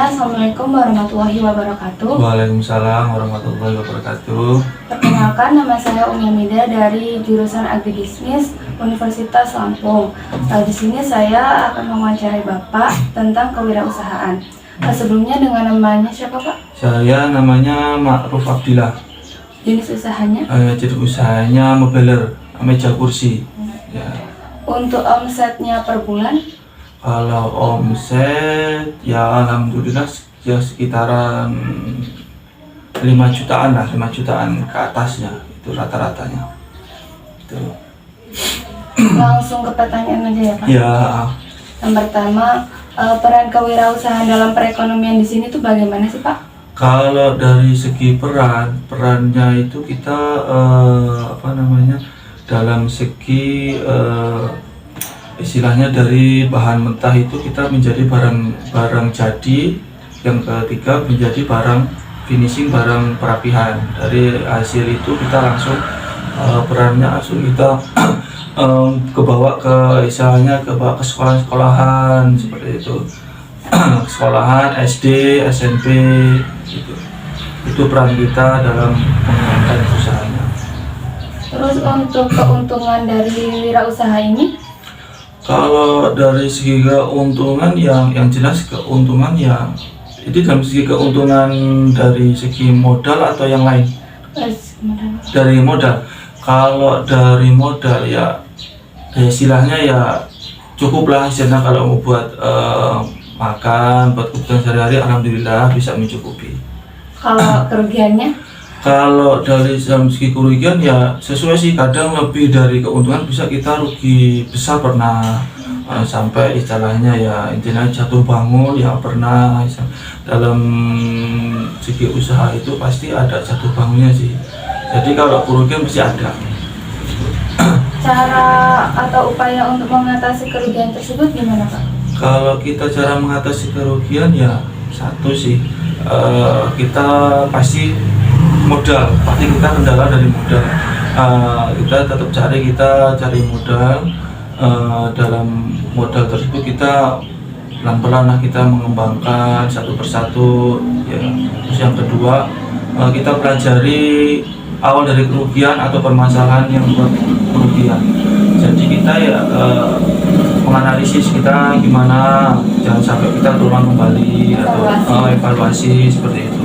Ya, Assalamualaikum warahmatullahi wabarakatuh. Waalaikumsalam warahmatullahi wabarakatuh. Perkenalkan, nama saya Umi Hamida dari jurusan Agribisnis Universitas Lampung. Di sini saya akan mewawancarai Bapak tentang kewirausahaan. Sebelumnya dengan namanya siapa, Pak? Saya namanya Ma'ruf Abdillah. Jenis usahanya? Jadi usahanya mobeler, meja kursi. Ya. Untuk omsetnya per bulan? Kalau omset ya alhamdulillah ya sekitaran 5 jutaan lah, 5 jutaan ke atasnya itu rata-ratanya. Itu. Langsung ke pertanyaan aja ya, Pak. Ya. Yang pertama, peran kewirausahaan dalam perekonomian di sini tuh bagaimana sih, Pak? Kalau dari segi perannya itu kita dalam segi istilahnya dari bahan mentah itu kita menjadi barang jadi, yang ketiga menjadi barang finishing, barang perapihan. Dari hasil itu kita langsung perannya langsung kita kebawa ke sekolahan seperti itu. Sekolahan SD, SMP gitu. Itu peran kita dalam mengembangkan usahanya. Terus untuk keuntungan dari wirausaha ini? Kalau dari segi keuntungan yang jelas keuntungan ya itu dalam segi keuntungan dari segi modal atau yang lain? Dari modal. Kalau dari modal ya istilahnya ya cukuplah istilahnya kalau mau buat makan, buat kebutuhan sehari-hari alhamdulillah bisa mencukupi. Kalau kerugiannya? Kalau dari segi kerugian ya sesuai sih, kadang lebih dari keuntungan bisa kita rugi besar pernah, sampai istilahnya ya intinya jatuh bangun ya pernah. Dalam segi usaha itu pasti ada jatuh bangunnya sih, jadi kalau kerugian pasti ada. Cara atau upaya untuk mengatasi kerugian tersebut gimana, Pak? Kalau kita cara mengatasi kerugian ya satu sih, kita pasti modal, pasti kita kendala dari modal. Kita tetap cari modal. Dalam modal tersebut kita pelan-pelan kita mengembangkan satu persatu ya. Terus yang kedua, kita pelajari awal dari kerugian atau permasalahan yang buat kerugian. Jadi kita ya menganalisis kita gimana, jangan sampai kita terulang kembali atau evaluasi seperti itu.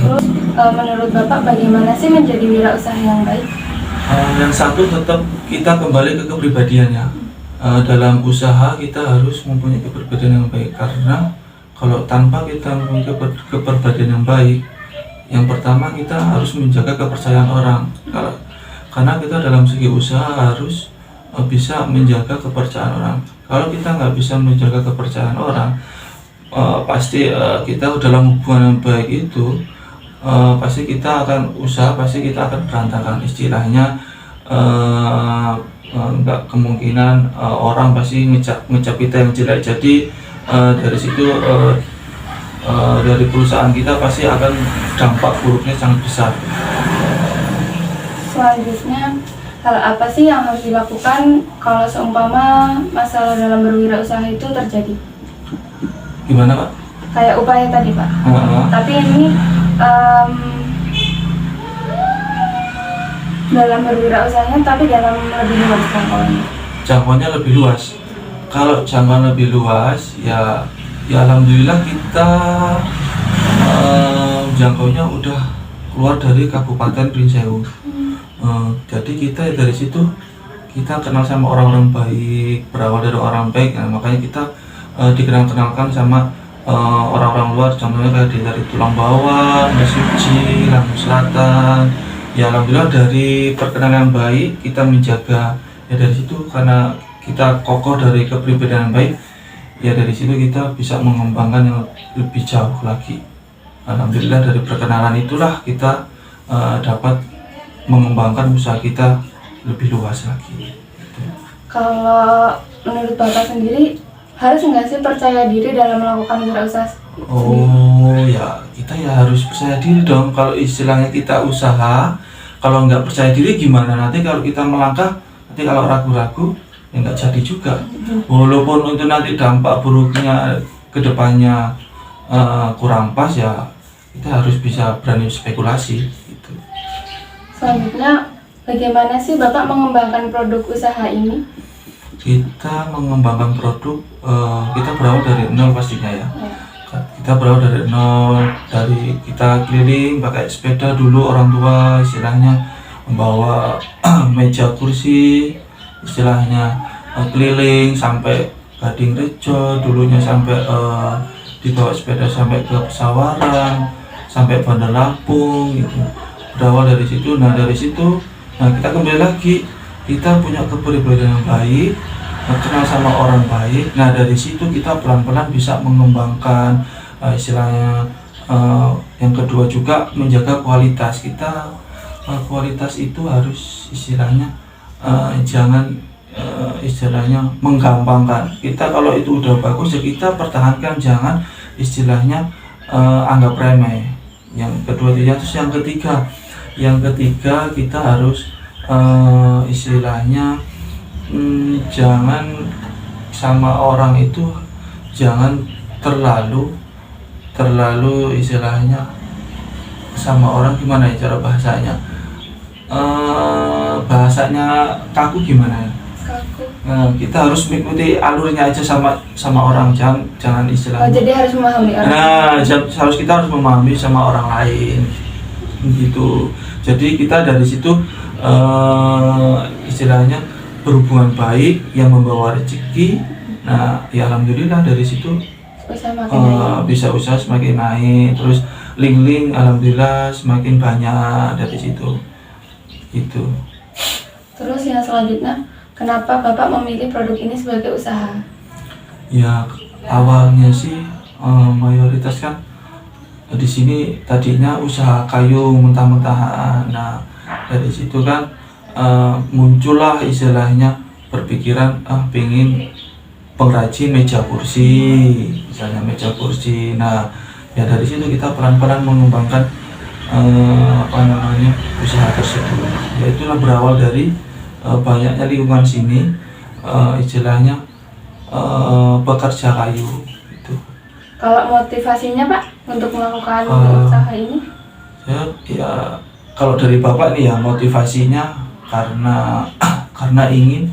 Terus menurut Bapak bagaimana sih menjadi wirausaha yang baik? Yang satu tetap kita kembali ke kepribadiannya. Dalam usaha kita harus mempunyai kepribadian yang baik, karena kalau tanpa kita mempunyai kepribadian yang baik, yang pertama kita harus menjaga kepercayaan orang. Karena kita dalam segi usaha harus bisa menjaga kepercayaan orang. Kalau kita nggak bisa menjaga kepercayaan orang, pasti kita dalam hubungan yang baik itu pasti kita akan berantakan. Istilahnya nggak kemungkinan orang pasti ngecap kita yang jelek. Jadi dari situ dari perusahaan kita pasti akan dampak buruknya sangat besar. Selanjutnya, hal apa sih yang harus dilakukan kalau seumpama masalah dalam berwirausaha itu terjadi? Gimana, Pak? Kayak upaya tadi, Pak. Tapi ini dalam berwirausahanya, tapi dalam lebih luas jangkauannya. Jangkauannya lebih luas. Kalau jangkauan lebih luas, ya alhamdulillah kita jangkaunya udah keluar dari Kabupaten Prinsewu. Jadi kita dari situ kita kenal sama orang-orang baik, berawal dari orang baik. Makanya kita dikenalkan sama orang-orang luar, contohnya kayak dari Tulang Bawang, Mesuji, Lampung Selatan. Ya alhamdulillah dari perkenalan yang baik kita menjaga ya dari situ, karena kita kokoh dari kepribadian yang baik. Ya dari situ kita bisa mengembangkan yang lebih jauh lagi. Alhamdulillah dari perkenalan itulah kita dapat mengembangkan usaha kita lebih luas lagi. Kalau menurut Bapak sendiri, harus nggak sih percaya diri dalam melakukan wirausaha? Ya kita ya harus percaya diri dong. Kalau istilahnya kita usaha, kalau nggak percaya diri gimana? Nanti kalau kita melangkah, nanti kalau ragu-ragu ya nggak jadi juga. Walaupun itu nanti dampak buruknya ke depannya kurang pas ya kita harus bisa berani spekulasi gitu. Selanjutnya, bagaimana sih Bapak mengembangkan produk usaha ini? Kita mengembangkan produk, kita berawal dari nol pastinya ya. Kita berawal dari nol, dari kita keliling pakai sepeda dulu, orang tua istilahnya membawa meja kursi, istilahnya keliling sampai Gading Rejo, dulunya sampai dibawa sepeda sampai ke Pesawaran, sampai Bandar Lampung gitu. Berawal dari situ, dari situ kita kembali lagi, kita punya kepribadian yang baik, kenal sama orang baik. Dari situ kita pelan-pelan bisa mengembangkan istilahnya. Yang kedua juga menjaga kualitas kita. Kualitas itu harus istilahnya jangan istilahnya menggampangkan. Kita kalau itu udah bagus ya kita pertahankan, jangan istilahnya anggap remeh. Yang kedua itu, yang ketiga kita harus istilahnya jangan sama orang itu jangan terlalu istilahnya sama orang gimana ya cara bahasanya, bahasanya kaku gimana ya? Kita harus mengikuti alurnya aja sama orang, jangan istilahnya. Jadi harus memahami orang. Kita harus memahami sama orang lain gitu. Jadi kita dari situ istilahnya berhubungan baik yang membawa rezeki. Ya alhamdulillah dari situ bisa usaha semakin naik, terus link alhamdulillah semakin banyak dari situ gitu. Terus yang selanjutnya, kenapa Bapak memilih produk ini sebagai usaha? Ya awalnya sih mayoritas kan di sini tadinya usaha kayu mentah-mentahan. Dari situ kan muncullah istilahnya berpikiran pengen pengrajin meja kursi, misalnya meja kursi. Ya dari situ kita pelan-pelan mengembangkan usaha tersebut. Yaitulah berawal dari banyaknya lingkungan sini istilahnya pekerja kayu itu. Kalau motivasinya Pak untuk melakukan usaha ini? Ya kalau dari Bapak nih ya motivasinya karena ingin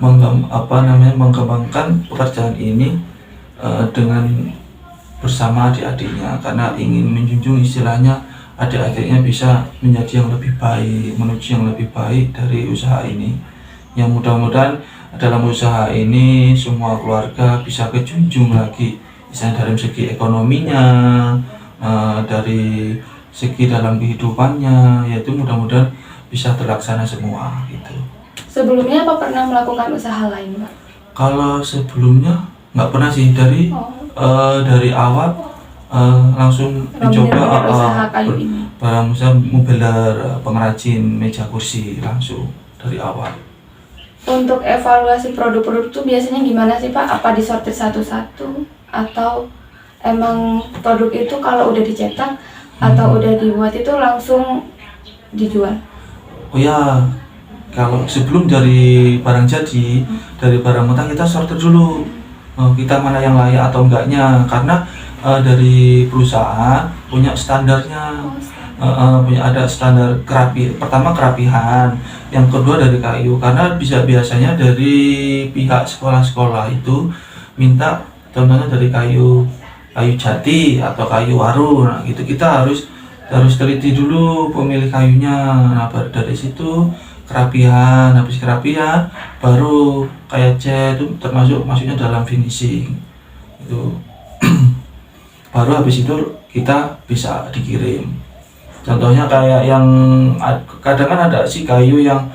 mengembangkan pekerjaan ini dengan bersama adik-adiknya, karena ingin menjunjung istilahnya adik-adiknya bisa menjadi yang lebih baik, menuju yang lebih baik dari usaha ini. Yang mudah-mudahan dalam usaha ini semua keluarga bisa kejunjung lagi, misalnya dari segi ekonominya, dari segi dalam kehidupannya, yaitu mudah-mudahan bisa terlaksana semua gitu. Sebelumnya apa pernah melakukan usaha lain Pak? Kalau sebelumnya nggak pernah sih, dari awal langsung mencoba usaha kayu ini. Misalnya mobiler pengrajin meja kursi langsung dari awal. Untuk evaluasi produk-produk itu biasanya gimana sih Pak? Apa disortir satu-satu atau emang produk itu kalau udah dicetak atau udah dibuat itu langsung dijual? Oh ya, kalau sebelum dari barang jadi, dari barang mentah kita sortir dulu, kita mana yang layak atau enggaknya, karena dari perusahaan punya standarnya, punya ada standar pertama kerapihan, yang kedua dari kayu, karena biasanya dari pihak sekolah-sekolah itu minta contohnya dari kayu jati atau kayu waru. Gitu kita harus teliti dulu pemilih kayunya. Baru dari situ kerapihan, habis kerapihan baru kayak cat itu masuknya dalam finishing itu. Baru habis itu kita bisa dikirim. Contohnya kayak yang kadang kan ada si kayu yang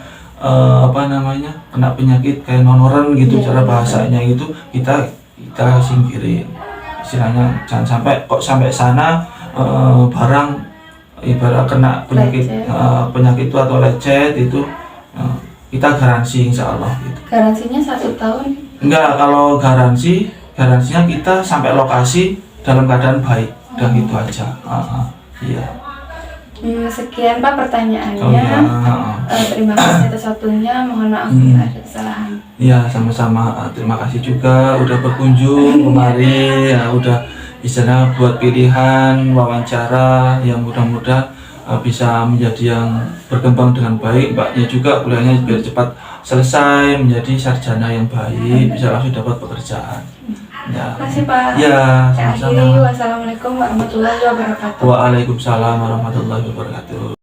kena penyakit kayak nonoren gitu, cara bahasanya gitu, kita singkirin istilahnya. Jangan sampai sana barang ibarat kena penyakit itu atau lecet itu, kita garansi insya Allah gitu. Garansinya 1 tahun? Enggak, kalau garansinya kita sampai lokasi dalam keadaan baik, dan gitu aja. Iya. Sekian Pak pertanyaannya. Terima kasih atas waktunya, mohon maaf bila ada kesalahan. Iya, sama-sama. Terima kasih juga udah berkunjung kemari, udah istilahnya buat pilihan wawancara yang mudah-mudahan bisa menjadi yang berkembang dengan baik. Mbaknya juga kuliahnya biar cepat selesai menjadi sarjana yang baik, bisa langsung dapat pekerjaan. Ya. Terima kasih Pak. Ya, Saya akhiri. sama-sama. Wassalamualaikum warahmatullahi wabarakatuh. Waalaikumsalam warahmatullahi wabarakatuh.